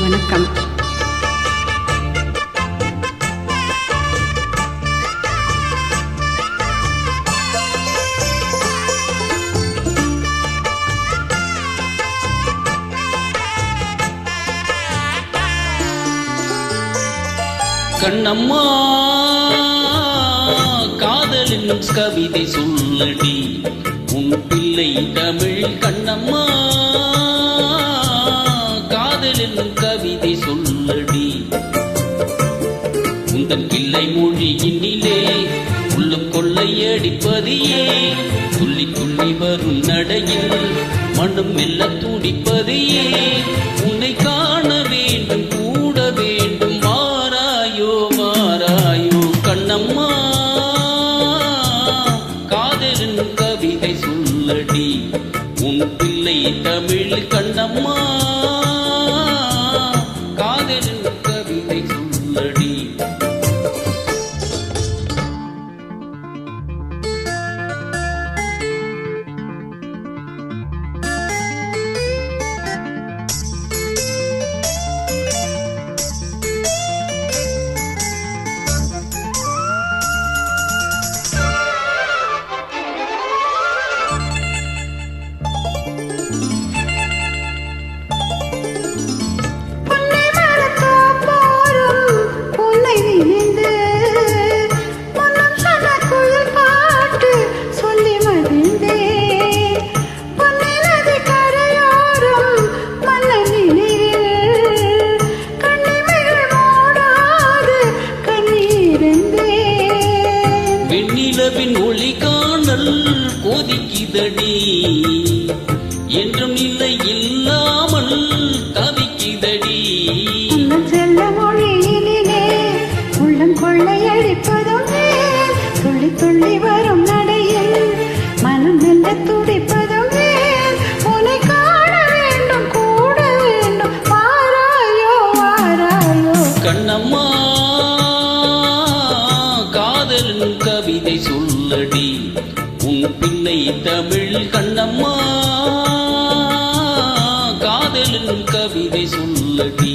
வணக்கம். கண்ணம்மா காதல் என்னும் கவிதை சொல்லடி உன் பிள்ளை தமிழ். கண்ணம்மா காதல் என்னும் கவிதை சொல்லடி உந்தன் கிள்ளை மொழியினிலே உள்ளும் கொள்ளையடிப்பதையே துள்ளி துள்ளி வரும் நடையில் மனம் மெல்ல துடிப்பதையே உன்னை காண வேண்டும் கூட வேண்டும் மாறாயோ மாறாயோ. கண்ணம்மா காதலின் கவிதை சொல்லடி உன் பிள்ளை தமிழ். கண்ணம்மா காதலின் கவிதை சொல்லடி. வெண்ணிலவின் ஒளி காணல் கொதிக்குதடி என்றும் இல்லை இல்லாமல் தவிக்குதடி. செல்ல மொழியினிலே உள்ளம் கொள்ளையடிப்பதும் துள்ளி துள்ளி வரும் நடையில் மனம் மெல்ல துடிப்பதும் உன்னை காண வேண்டும் கூட வேண்டும் வாராயோ வாராயோ. கண்ணம்மா காதலின் கவிதை சொல்லடி உன் பிள்ளை தமிழ். கண்ணம்மா காதலின் கவிதை சொல்லடி.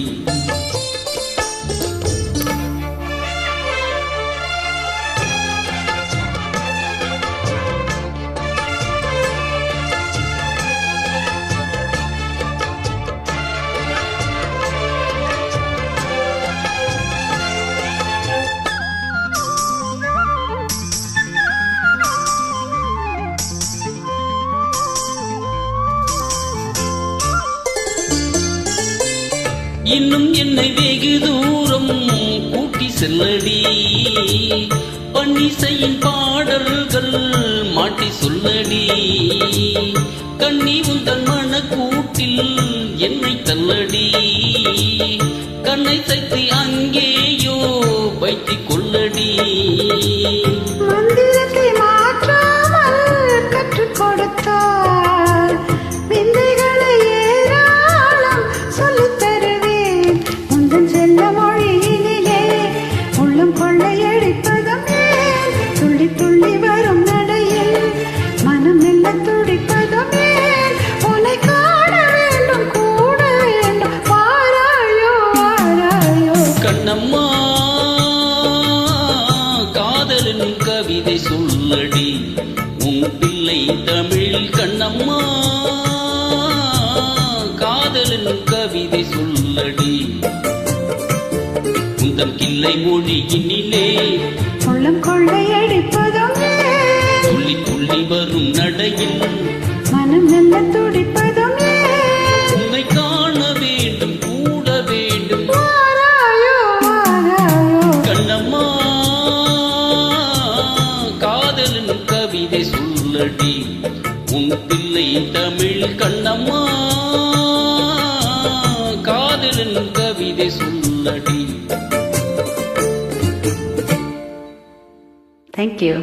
இன்னும் என்னை வெகு தூரம் கூட்டி செல்லடி பன்னிசையின் பாடல்கள் மாட்டி சொல்லடி. கண்ணி உந்தன் மன கூட்டில் என்னை தள்ளடி கண்ணை சைத்து அங்கேயோ வைத்துக் கொள்ளடி. மந்திரத்தை மாற்றாமல் கற்றுக் கொடுத்தார் விந்தைகளை ஏராளம் சொல்லித் தருவேன். உந்தன் செல்ல மொழியினிலே உள்ளம் கொள்ளையடிப்பதும் துள்ளி துள்ளி வரும் நடையில் மனம் மெல்ல துடிப்பதும் உன்னை காண வேண்டும் கூட வேண்டும் வாராயோ வாராயோ. கண்ணம்மா காதலின் கவிதை சொல்லடி உன் பிள்ளை தமிழ். கண்ணம்மா காதலின் கவிதை சொல்லடி உந்தன் கிள்ளை மொழியினிலே உள்ளம் கொள்ளையடிப்பதும் துள்ளி துள்ளி வரும் நடையில் மனம் மெல்ல துடிப்பதும் உன்னை காண வேண்டும் கூட வேண்டும் வாராயோ வாராயோ. கண்ணம்மா காதலின் கவிதை சொல்லடி உன் பிள்ளை தமிழ். கண்ணம்மா காதலின் கவிதை சொல்லடி. Thank you.